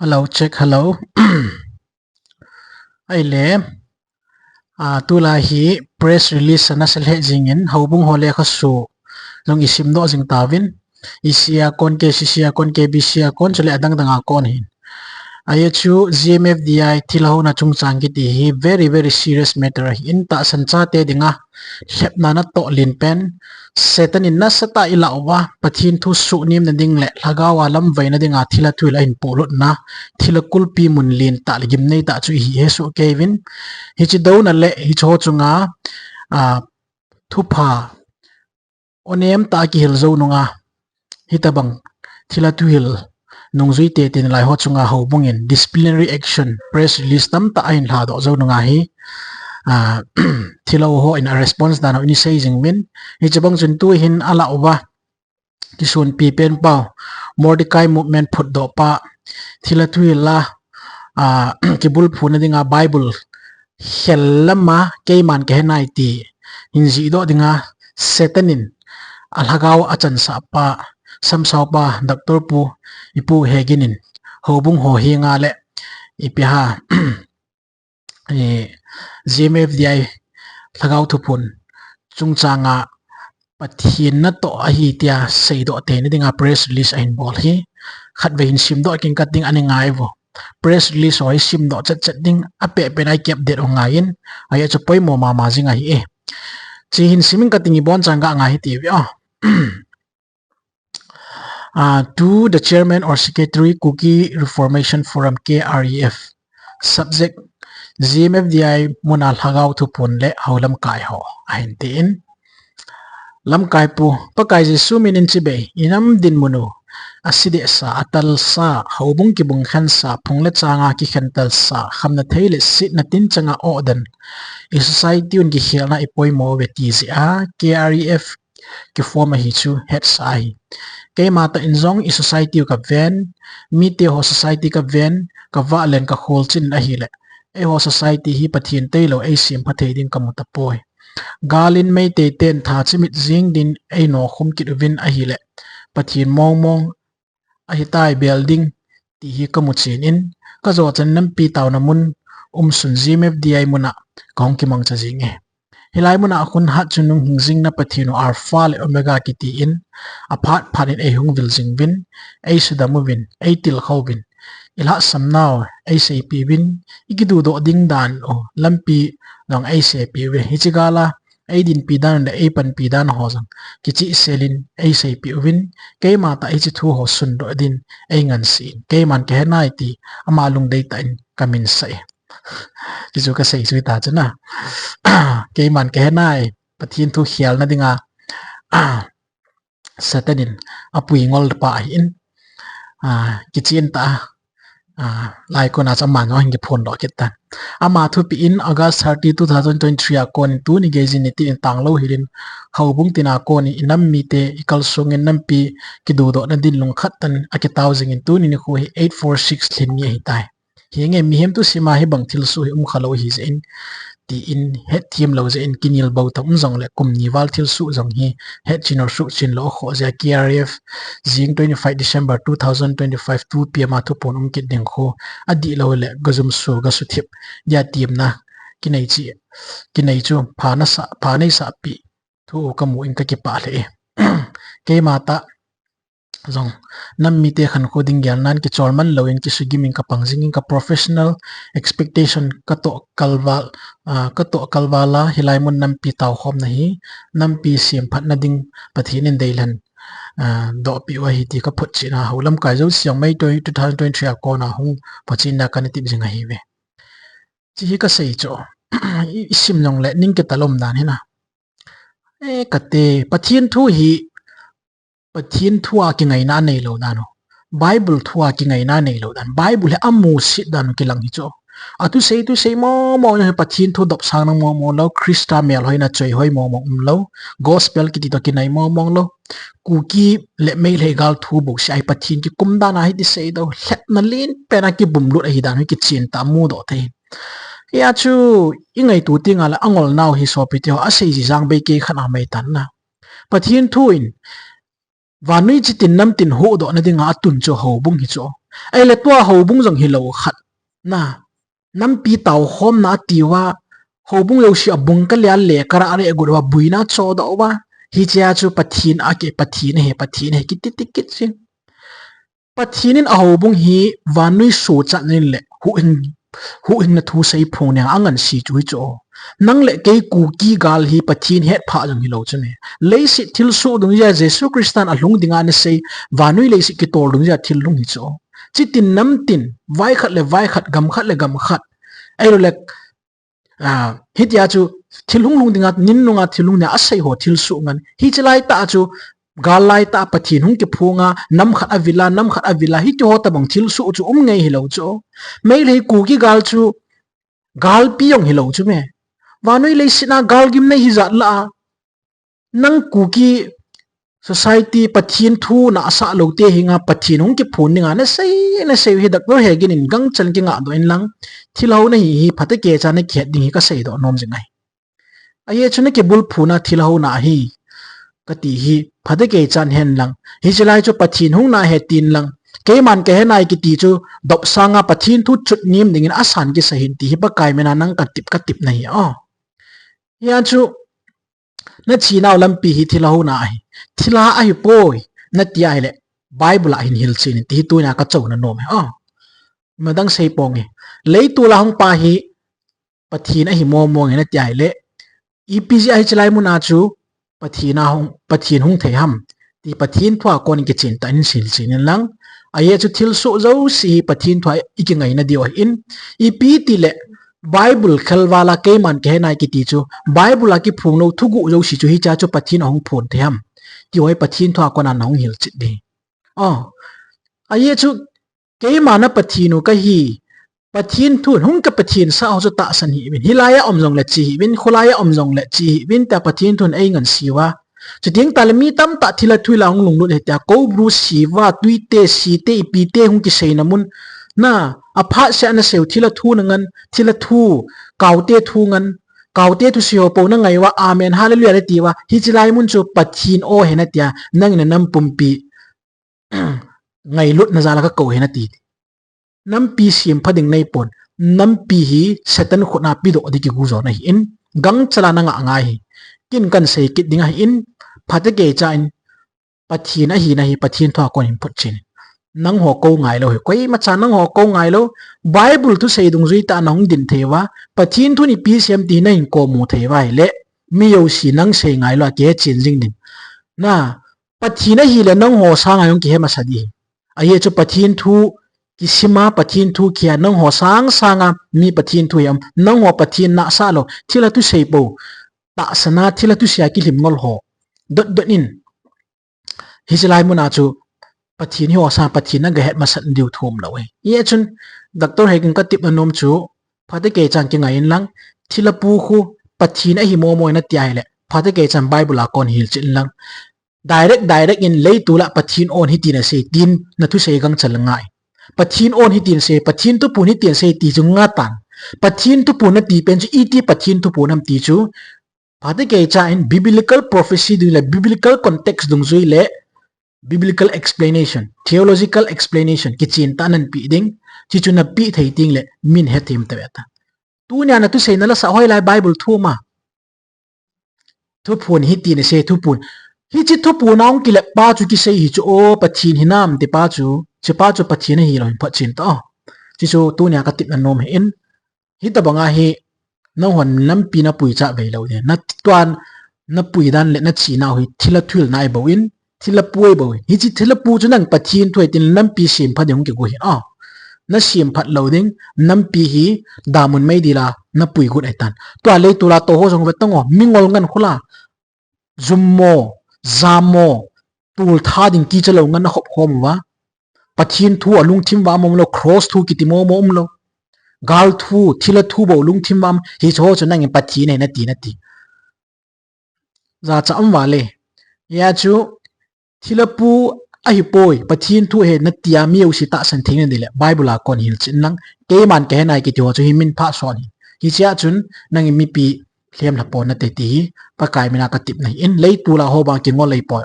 Hello, check hello. Ai le tu la hi press release na sel he jingin haubung hole khasu long isim do jing tawin isia kon ke sisia kon ke bisia kon chole adang danga kon hin ayachu gmfdi thilau na chung changi ti hi very serious matter in ta sancha te dinga hlepna na to lin pen setan in na sata ilawa pathin thu su nim na ding le lagawa lam vaina dinga thila thuila in polot na thila kulpi mun lin ta ligim nei ta chu hi hesu kevin hi chi do na le hi cho chunga thupa onem ta ki hil zo nunga hitabang thila thuil nungzui te tin lai ho chunga ho bungin disciplinary action press release tam ta ain la do zo nunga hi thilo ho in a response dan ini sei jingmin hi chabang chun tu hin ala owa kisun pi pen pau mordecai movement phut do pa thila thuila kibul phuna dinga bible hellama keiman ke nai ti hinji do dinga setanin alhagaw achan sa pa samsaw pa doctor pu ipu heginin hobung ho hi nga le ipiha gmfdi lagaw thupun chungchanga pathin na to a hi tia seido te ni dinga press release ain bol hi khatve hin sim do king cutting ani ngai vo press release oi sim do chat ding ape pe nai kep det ngain aya chapoi mo ma jinga hi chi hin simin cutting i bon changa ngai ti vi to the chairman or secretary cookie reformation forum kref subject gmfdi munal hagaw thupun le haulam kai ho ain tin lam kai pu pakai jesu minin chibe inam din munu aside sa atal sa haubung ki bung khan sa phungle changa ki khantal sa khamna theile sit na tin changa odan i society un ki helna ipoi mo veti zi a kref ki form hi chu head sai ke mata injong i society ka ven mi te ho society ka ven ka va len ka khol chin a hi le e ho society hi pathin teilo e sim phathei ding kamuta poi galin mei te ten tha chimit jing din ei no khum kit win a hi le pathin mong a hi tai building ti hi kamu chin in ka zo chan nam pi taw na mun sun gmfdi muna kong ki mang cha jing e hilai muna khun hat chunung hingjing na pathino ar fal omega ki ti in aphat phanin e hung vil jing win ei sudamu win ei til khaw win ilha samnaw ei sei pi win ikidu do ding dan o lampi dong ei se pi we hichigala ei din pi dan le ei pan pi dan ho jang kichi selin ei sei pi win ke ma ta ei chi thu ho sun do din ei ngan sin ke man ke nai ti ama lung dei ta in kamin sai ki chu ka sei sui ta chana ke man ke nai pathin thu khial na dinga satanin apui ngol pa in kichin ta lai ko na chaman no hingi phone do kita ama thu pi in august 30 2023 akon tu ni gejin ni tin tanglo hirin haubung tina ko ni inam mi te ikal sung en nampi kidu do na din lung khatan akitaw jing in tu ni khu 846 thin ni hitai hinge mi hem tu sima hi bang thil su hi khalo hi in ti in het thim lo je in kinil bo tam jong le kum ni wal thil su jong hi het chinor su chin lo kho ja krf jing 25 december 2025 2 pm thu pon ki ding kho adi lo le gazum su ga su thip ya tim na kinai chu pha nei sa pi thu kamu in ka ki pa le ke mata zong nam mi te khan khoding gyal nan ki chorman loin ki sugiming ka pangjing ka professional expectation ka to kalwala hilai mun nam pi taw khom na hi nam pi sim phat na ding pathin in deilan do pi wa hi ti ka phut china holam kai zo siang mai 2023 ko na hung pachin na kan ti jinga hi we chi hi ka sei cho isim long le ning ke talom dan hina e kate pathin thu hi pathin thua ki ngai na nei lo dano bible thua ki ngai na nei lo dan bible amu sit dan ki lang hi cho atu sei mo ne pathin thu dop sang na mo lo krista mel hoina choi hoi mo lo gospel ki ti to ki nai mo lo ku ki le mei le gal thu bo sai pathin ki kum da na hi di sei do het na lin pena ki bum lu hi dan ki chin ta mu do the ya chu ingai tu tinga la angol naw hi so pi te a sei ji jang be ke khana mai tan na pathin thu in vanui chi tin nam tin ho do na dinga atun cho ho bung hi cho ai le tua ho bung jong hilo khat na nam pi tàu hôm na tiwa ho bung lo si abung ka lia le kara are gurwa buina cho da wa hi cha chu pathin a ke pathin he kit sin pathinin a ho bung hi vanui su cha nin le hu in na thu sei phung ne angan si chui cho nang le ke ku ki gal hi pathin het pha jong hi lo chane le si thil su dung ya jesu christian a lung dinga ne sei vanui le si ki tor dung ya thil lung hi cho chitin nam tin vai khat gam khat ai lo le hit ya chu thil lung dinga nin nunga thilung ne asai ho thil su ngan hi chlai ta chu galai ta pathin hung ke phunga nam khat avila hi to ta bang thil su chu ngei hi lo cho mai le ku ki gal chu gal pi yong hi lo chu me wanoi le sina gal gim nei hi zat la nang ku ki society pathin thu na sa lo te hinga pathin hung ke phun ninga na sei hi dak ro Hegin in gang chan ki nga do in lang thil ho na hi phate ke cha na khet ding hi ka sei do nom jingai aye chune ke bul phuna thil ho na hi kati hi phade ke chan hen lang hi chalai chu pathin hung na he tin lang ke man ke he nai ki ti chu dop sanga pathin thu chut nim ding in asan ki sahin ti hi pa kai mena nang ka tip nahi ya chu na chi naw lam pi hi thila ho na hi thila a hi poi na ti ai le bible a hin hil chin ti tu na ka chau na nom he madang sei pong he lei tu la hong pa hi pathin a hi mo na ti ai le epg ai chalai mu na chu pathin hung thei ham ti pathin thwa kon ki chin ta in sil chin lang aye chu thil so zo si pathin thwa iki ngai na dio in ep ti le bible khalwala ke man ke nai ki ti chu bible ki phung no thugu zo si chu hi cha chu pathin hung phun thei ham ti hoi pathin thwa kon an hung hil chit di aye chu ke mana pathinu ka hi pathin thu hung ka pathin sa ho ta san hi bin hilaya omjong le chi bin khulaya omjong le chi bin ta pathin thun ei ngan siwa chiting talmi tam ta thila thuila hung lung lut hetia ko bru siwa tuite si te pi te hung ki sei namun na apha se na seu thila thu nangan thila thu kaute thu ngan kaute thu sio po na ngai wa amen hallelujah le tiwa hi chilai mun chu pathin o hena tia nang na nam pumpi ngai lut na zala ka ko hena ti nam pi sim phading nei pon nam pi hi satan khona pi do diki gu zo na hi in gang chala na nga hi kin kan sei kit dinga hi in phate ke cha in pathin a hi na hi pathin thwa kon in phut chin nang ho ko ngai lo koi ma cha nang ho ko ngai lo bible tu sei dung zui ta nong din thewa pathin thu ni pi sem ti na in ko mu thewa le mi yo si nang sei ngai lo ke chin jing din na pathin a hi le nang ho sa ngai yong ki he ma sa di aye chu pathin thu kisima pathin thu kia nang ho sanga mi pathin thu yam nang ho pathin na sa lo thila tu sei po ta sana thila tu sia ki lim ngol ho dot in hislai mu na chu pathin hi ho sa pathin na ga het masat diu thum lo ye chun doctor Hegin ka tip anom chu phate ke chang ki ngai in lang thila pu khu pathin a hi mo na ti ai le phate ke chang bible a kon hil chin lang direct in lei tu la pathin on hi ti na se tin na thu sei gang chal ngai pathin on hi tin se pathin tu pun hi tin se ti chu nga tan pathin tu pun na ti pen chu iti pathin tu pun nam ti chu phate ke cha in biblical prophecy du le biblical context dung zui le biblical explanation theological explanation ki chin ta nan pi ding chi chu na pi thei ting le min he thim ta ta tu nya na tu sei na la sa hoi lai bible thu ma thu pun hi ti ne se thu pun hi chi thu pun naung ki le pa chu ki sei hi chu o pathin hi nam te pa chu pathin hi lo pha chin to chi chu tu nya ka tip na nom in hi ta banga hi na hon lam pi na pui cha ve lo de na twan na pui dan le na chi na hi thila thul nai bo in thila puai bo hi chi thila pu chu nang pathin thoi tin lam pi sim pha ding ki go hi na sim phat lo ding nam pi hi damun mai dila na pui gut ai tan to le tu la to ho jong ve tong mingol ngan khula zummo zamo tul tha ding ki chalo ngan na hop hom wa pathin thu alung thim wa mom lo cross thu ki ti mo lo gal thu thila thu bo lung thim wam hi cho chu nang pathi ne na ti za cha am wa le ya chu thila pu a hi poi pathin thu he na tia mi u si ta san thing ne le bible a kon hil chin lang ke man ke nai ki ti ho chu hi min pha son hi chia chun nang mi pi thlem la pon na te ti pa kai mina ka tip nai in lei tu la ho ba ki ngol lei poi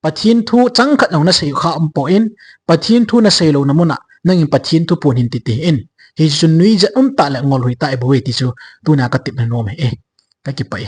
pathin thu chang khat na sei kha po in pathin thu na sei lo na mona nangin pathin thu pon hin ti ti in hi chu nui ja ta la ngol hui ta e bo ti chu tu na ka tip na no me e ka ki pai